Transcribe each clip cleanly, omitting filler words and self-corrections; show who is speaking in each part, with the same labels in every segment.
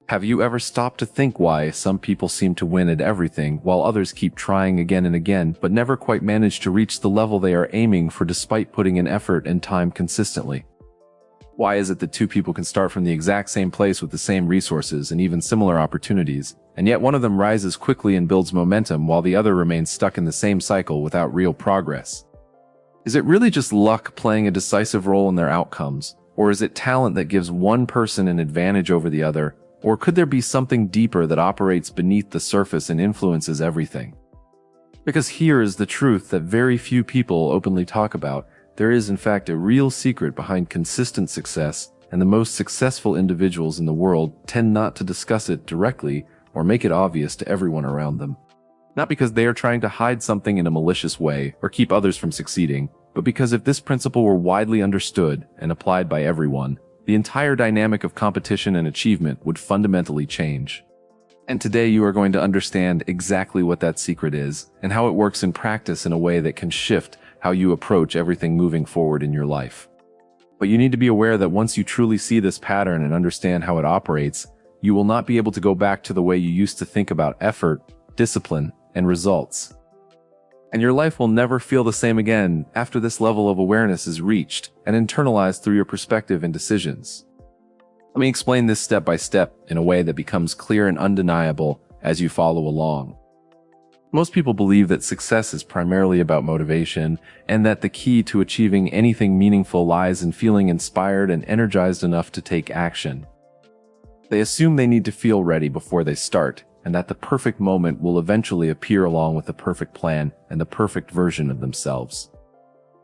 Speaker 1: Have you ever stopped to think why some people seem to win at everything while others keep trying again and again but never quite manage to reach the level they are aiming for despite putting in effort and time consistently? Why is it that two people can start from the exact same place with the same resources and even similar opportunities, and yet one of them rises quickly and builds momentum while the other remains stuck in the same cycle without real progress? Is it really just luck playing a decisive role in their outcomes, or is it talent that gives one person an advantage over the other, or could there be something deeper that operates beneath the surface and influences everything? Because here is the truth that very few people openly talk about. There is in fact a real secret behind consistent success, and the most successful individuals in the world tend not to discuss it directly or make it obvious to everyone around them. Not because they are trying to hide something in a malicious way or keep others from succeeding, but because if this principle were widely understood and applied by everyone, the entire dynamic of competition and achievement would fundamentally change. And today you are going to understand exactly what that secret is and how it works in practice in a way that can shift how you approach everything moving forward in your life. But you need to be aware that once you truly see this pattern and understand how it operates, you will not be able to go back to the way you used to think about effort, discipline, and results. And your life will never feel the same again after this level of awareness is reached and internalized through your perspective and decisions. Let me explain this step by step in a way that becomes clear and undeniable as you follow along. Most people believe that success is primarily about motivation, and that the key to achieving anything meaningful lies in feeling inspired and energized enough to take action. They assume they need to feel ready before they start, and that the perfect moment will eventually appear along with the perfect plan and the perfect version of themselves.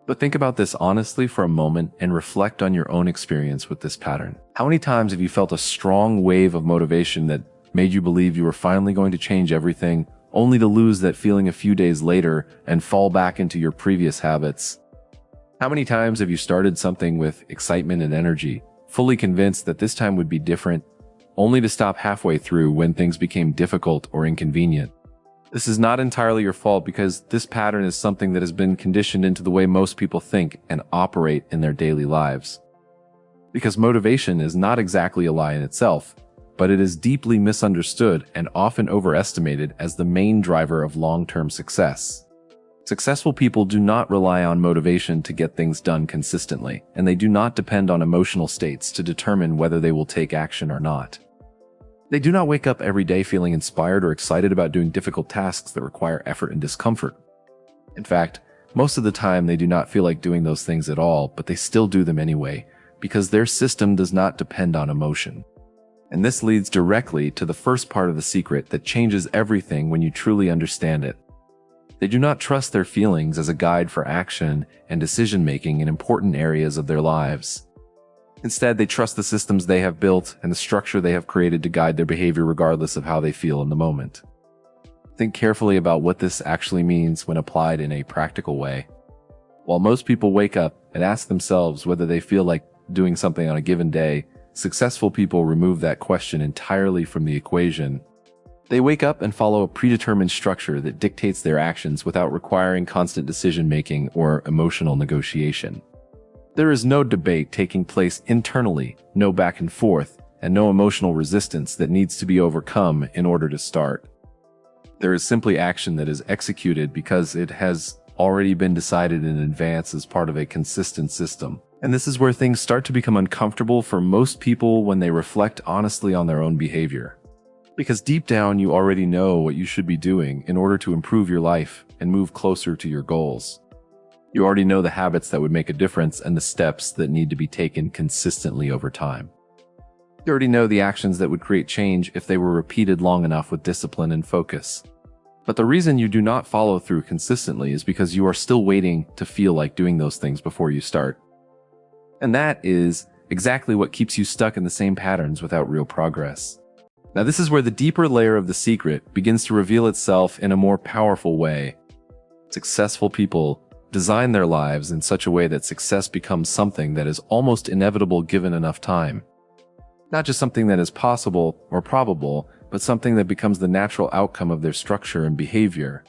Speaker 1: But think about this honestly for a moment and reflect on your own experience with this pattern. How many times have you felt a strong wave of motivation that made you believe you were finally going to change everything, only to lose that feeling a few days later and fall back into your previous habits? How many times have you started something with excitement and energy, fully convinced that this time would be different, only to stop halfway through when things became difficult or inconvenient? This is not entirely your fault, because this pattern is something that has been conditioned into the way most people think and operate in their daily lives. Because motivation is not exactly a lie in itself, but it is deeply misunderstood and often overestimated as the main driver of long-term success. Successful people do not rely on motivation to get things done consistently, and they do not depend on emotional states to determine whether they will take action or not. They do not wake up every day feeling inspired or excited about doing difficult tasks that require effort and discomfort. In fact, most of the time they do not feel like doing those things at all, but they still do them anyway, because their system does not depend on emotion. And this leads directly to the first part of the secret that changes everything when you truly understand it. They do not trust their feelings as a guide for action and decision-making in important areas of their lives. Instead, they trust the systems they have built and the structure they have created to guide their behavior regardless of how they feel in the moment. Think carefully about what this actually means when applied in a practical way. While most people wake up and ask themselves whether they feel like doing something on a given day, successful people remove that question entirely from the equation. They wake up and follow a predetermined structure that dictates their actions without requiring constant decision-making or emotional negotiation. There is no debate taking place internally, no back and forth, and no emotional resistance that needs to be overcome in order to start. There is simply action that is executed because it has already been decided in advance as part of a consistent system. And this is where things start to become uncomfortable for most people when they reflect honestly on their own behavior. Because deep down you already know what you should be doing in order to improve your life and move closer to your goals. You already know the habits that would make a difference and the steps that need to be taken consistently over time. You already know the actions that would create change if they were repeated long enough with discipline and focus. But the reason you do not follow through consistently is because you are still waiting to feel like doing those things before you start. And that is exactly what keeps you stuck in the same patterns without real progress. Now, this is where the deeper layer of the secret begins to reveal itself in a more powerful way. Successful people design their lives in such a way that success becomes something that is almost inevitable given enough time. Not just something that is possible or probable, but something that becomes the natural outcome of their structure and behavior.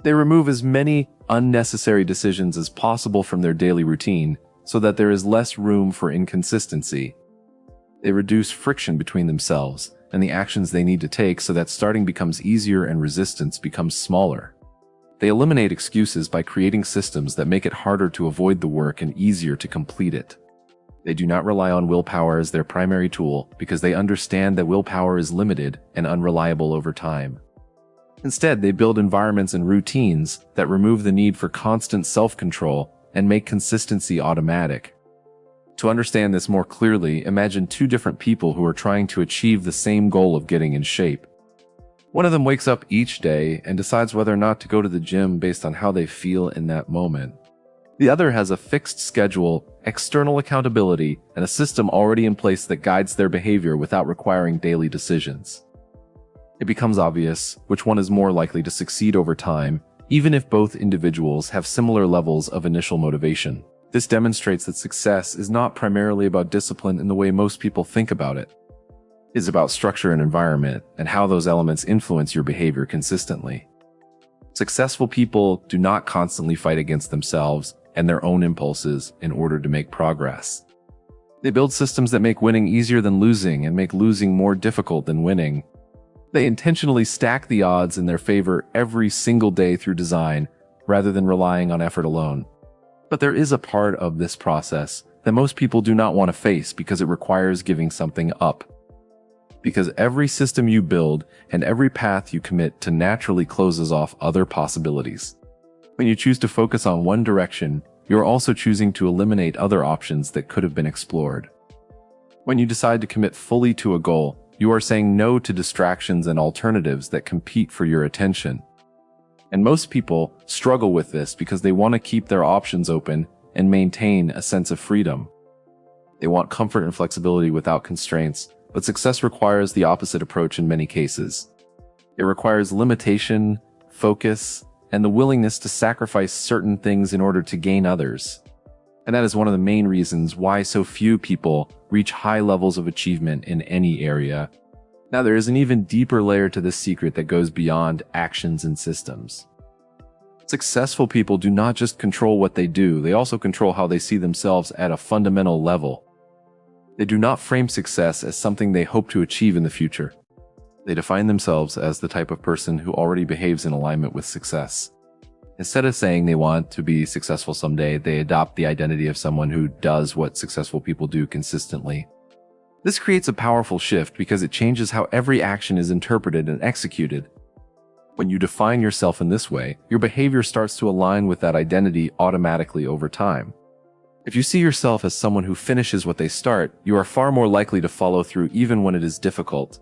Speaker 1: They remove as many unnecessary decisions as possible from their daily routine so that there is less room for inconsistency. They reduce friction between themselves and the actions they need to take so that starting becomes easier and resistance becomes smaller. They eliminate excuses by creating systems that make it harder to avoid the work and easier to complete it. They do not rely on willpower as their primary tool because they understand that willpower is limited and unreliable over time. Instead, they build environments and routines that remove the need for constant self-control and make consistency automatic. To understand this more clearly, imagine two different people who are trying to achieve the same goal of getting in shape. One of them wakes up each day and decides whether or not to go to the gym based on how they feel in that moment. The other has a fixed schedule, external accountability, and a system already in place that guides their behavior without requiring daily decisions. It becomes obvious which one is more likely to succeed over time, even if both individuals have similar levels of initial motivation. This demonstrates that success is not primarily about discipline in the way most people think about it. It is about structure and environment, and how those elements influence your behavior consistently. Successful people do not constantly fight against themselves and their own impulses in order to make progress. They build systems that make winning easier than losing and make losing more difficult than winning. They intentionally stack the odds in their favor every single day through design, rather than relying on effort alone. But there is a part of this process that most people do not want to face because it requires giving something up. Because every system you build and every path you commit to naturally closes off other possibilities. When you choose to focus on one direction, you are also choosing to eliminate other options that could have been explored. When you decide to commit fully to a goal, you are saying no to distractions and alternatives that compete for your attention. And most people struggle with this because they want to keep their options open and maintain a sense of freedom. They want comfort and flexibility without constraints, but success requires the opposite approach in many cases. It requires limitation, focus, and the willingness to sacrifice certain things in order to gain others. And that is one of the main reasons why so few people reach high levels of achievement in any area. Now, there is an even deeper layer to this secret that goes beyond actions and systems. Successful people do not just control what they do, they also control how they see themselves at a fundamental level. They do not frame success as something they hope to achieve in the future. They define themselves as the type of person who already behaves in alignment with success. Instead of saying they want to be successful someday, they adopt the identity of someone who does what successful people do consistently. This creates a powerful shift because it changes how every action is interpreted and executed. When you define yourself in this way, your behavior starts to align with that identity automatically over time. If you see yourself as someone who finishes what they start, you are far more likely to follow through even when it is difficult.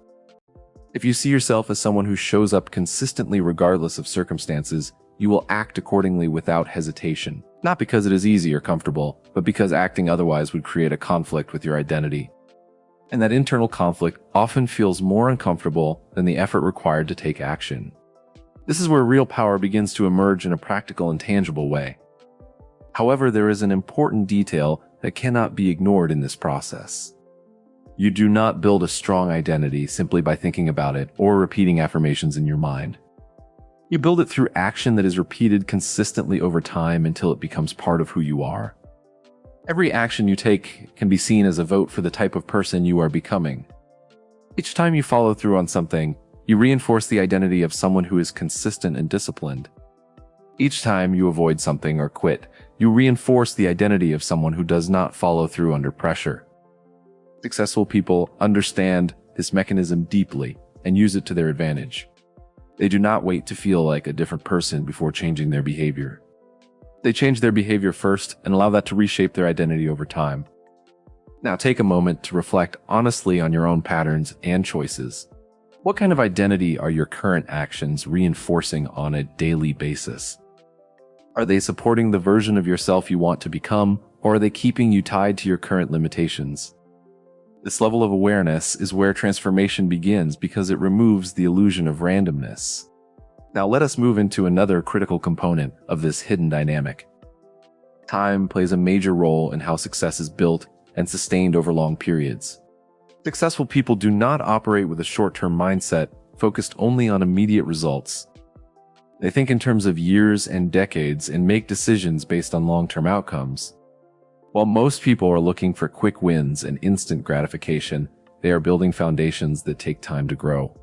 Speaker 1: If you see yourself as someone who shows up consistently regardless of circumstances, you will act accordingly without hesitation. Not because it is easy or comfortable, but because acting otherwise would create a conflict with your identity. And that internal conflict often feels more uncomfortable than the effort required to take action. This is where real power begins to emerge in a practical and tangible way. However, there is an important detail that cannot be ignored in this process. You do not build a strong identity simply by thinking about it or repeating affirmations in your mind. You build it through action that is repeated consistently over time until it becomes part of who you are. Every action you take can be seen as a vote for the type of person you are becoming. Each time you follow through on something, you reinforce the identity of someone who is consistent and disciplined. Each time you avoid something or quit, you reinforce the identity of someone who does not follow through under pressure. Successful people understand this mechanism deeply and use it to their advantage. They do not wait to feel like a different person before changing their behavior. They change their behavior first and allow that to reshape their identity over time. Now take a moment to reflect honestly on your own patterns and choices. What kind of identity are your current actions reinforcing on a daily basis? Are they supporting the version of yourself you want to become, or are they keeping you tied to your current limitations? This level of awareness is where transformation begins because it removes the illusion of randomness. Now let us move into another critical component of this hidden dynamic. Time plays a major role in how success is built and sustained over long periods. Successful people do not operate with a short-term mindset focused only on immediate results. They think in terms of years and decades and make decisions based on long-term outcomes. While most people are looking for quick wins and instant gratification, they are building foundations that take time to grow.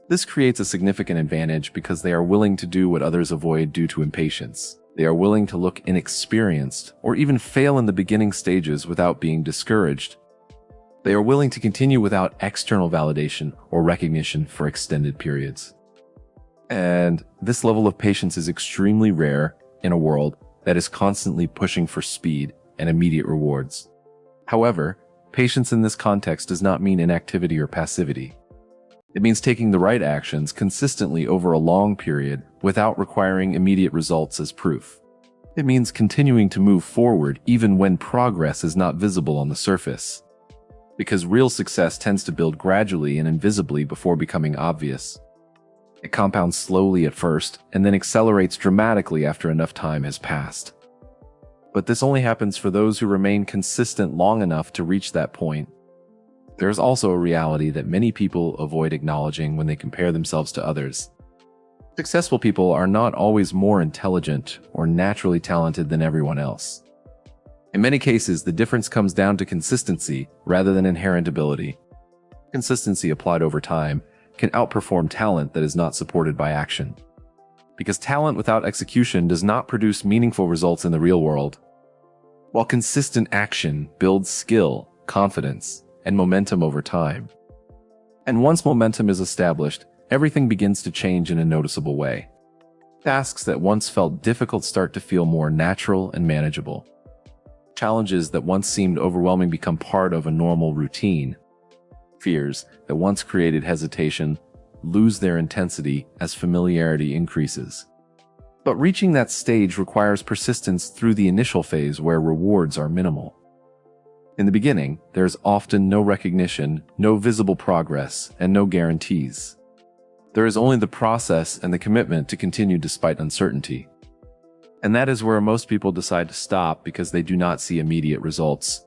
Speaker 1: This creates a significant advantage because they are willing to do what others avoid due to impatience. They are willing to look inexperienced or even fail in the beginning stages without being discouraged. They are willing to continue without external validation or recognition for extended periods. And this level of patience is extremely rare in a world that is constantly pushing for speed and immediate rewards. However, patience in this context does not mean inactivity or passivity. It means taking the right actions consistently over a long period without requiring immediate results as proof. It means continuing to move forward even when progress is not visible on the surface. Because real success tends to build gradually and invisibly before becoming obvious. It compounds slowly at first and then accelerates dramatically after enough time has passed. But this only happens for those who remain consistent long enough to reach that point. There is also a reality that many people avoid acknowledging when they compare themselves to others. Successful people are not always more intelligent or naturally talented than everyone else. In many cases, the difference comes down to consistency rather than inherent ability. Consistency applied over time can outperform talent that is not supported by action. Because talent without execution does not produce meaningful results in the real world. While consistent action builds skill, confidence, and momentum over time. And once momentum is established, everything begins to change in a noticeable way. Tasks that once felt difficult start to feel more natural and manageable. Challenges that once seemed overwhelming become part of a normal routine. Fears that once created hesitation lose their intensity as familiarity increases. But reaching that stage requires persistence through the initial phase where rewards are minimal. In the beginning, there is often no recognition, no visible progress, and no guarantees. There is only the process and the commitment to continue despite uncertainty. And that is where most people decide to stop because they do not see immediate results.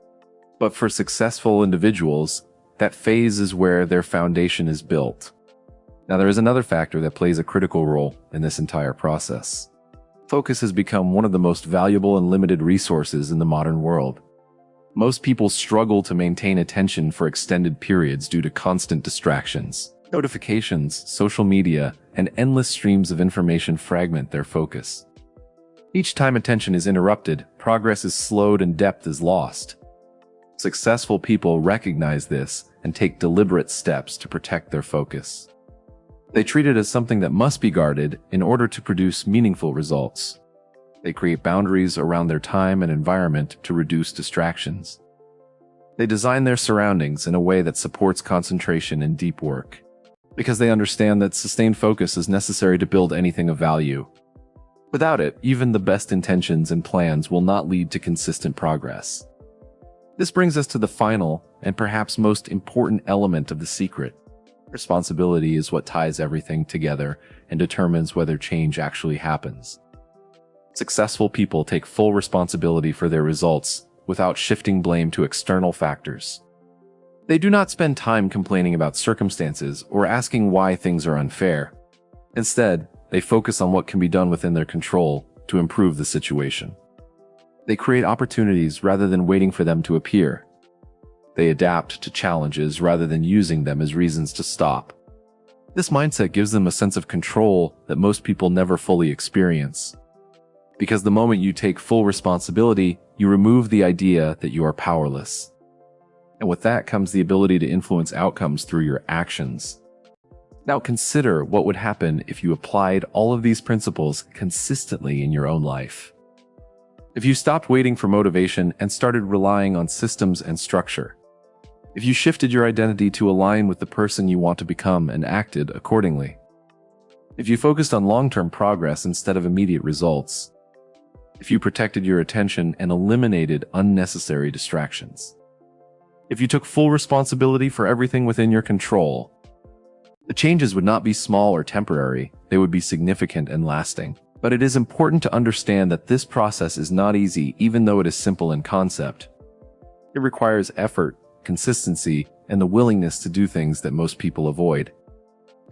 Speaker 1: But for successful individuals, that phase is where their foundation is built. Now, there is another factor that plays a critical role in this entire process. Focus has become one of the most valuable and limited resources in the modern world. Most people struggle to maintain attention for extended periods due to constant distractions. Notifications, social media, and endless streams of information fragment their focus. Each time attention is interrupted, progress is slowed and depth is lost. Successful people recognize this and take deliberate steps to protect their focus. They treat it as something that must be guarded in order to produce meaningful results. They create boundaries around their time and environment to reduce distractions. They design their surroundings in a way that supports concentration and deep work, because they understand that sustained focus is necessary to build anything of value. Without it, even the best intentions and plans will not lead to consistent progress. This brings us to the final and perhaps most important element of the secret. Responsibility is what ties everything together and determines whether change actually happens. Successful people take full responsibility for their results without shifting blame to external factors. They do not spend time complaining about circumstances or asking why things are unfair. Instead, they focus on what can be done within their control to improve the situation. They create opportunities rather than waiting for them to appear. They adapt to challenges rather than using them as reasons to stop. This mindset gives them a sense of control that most people never fully experience. Because the moment you take full responsibility, you remove the idea that you are powerless. And with that comes the ability to influence outcomes through your actions. Now consider what would happen if you applied all of these principles consistently in your own life. If you stopped waiting for motivation and started relying on systems and structure. If you shifted your identity to align with the person you want to become and acted accordingly. If you focused on long-term progress instead of immediate results. If you protected your attention and eliminated unnecessary distractions. If you took full responsibility for everything within your control. The changes would not be small or temporary, they would be significant and lasting. But it is important to understand that this process is not easy even though it is simple in concept. It requires effort, consistency, and the willingness to do things that most people avoid.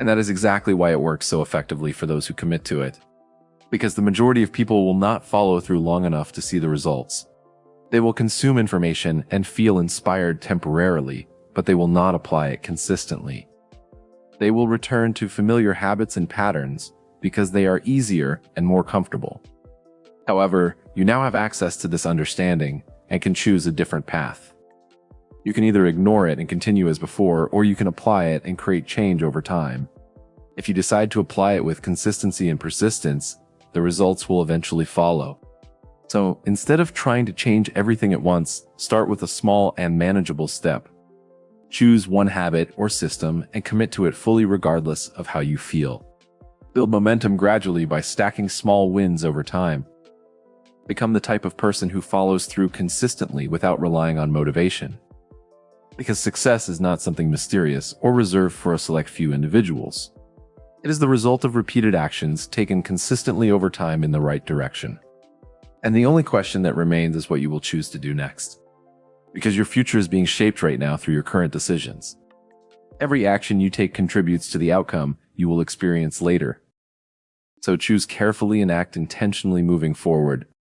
Speaker 1: And that is exactly why it works so effectively for those who commit to it. Because the majority of people will not follow through long enough to see the results. They will consume information and feel inspired temporarily, but they will not apply it consistently. They will return to familiar habits and patterns because they are easier and more comfortable. However, you now have access to this understanding and can choose a different path. You can either ignore it and continue as before, or you can apply it and create change over time. If you decide to apply it with consistency and persistence, the results will eventually follow. So, instead of trying to change everything at once, start with a small and manageable step. Choose one habit or system and commit to it fully regardless of how you feel. Build momentum gradually by stacking small wins over time. Become the type of person who follows through consistently without relying on motivation. Because success is not something mysterious or reserved for a select few individuals. It is the result of repeated actions taken consistently over time in the right direction. And the only question that remains is what you will choose to do next. Because your future is being shaped right now through your current decisions. Every action you take contributes to the outcome you will experience later. So choose carefully and act intentionally moving forward,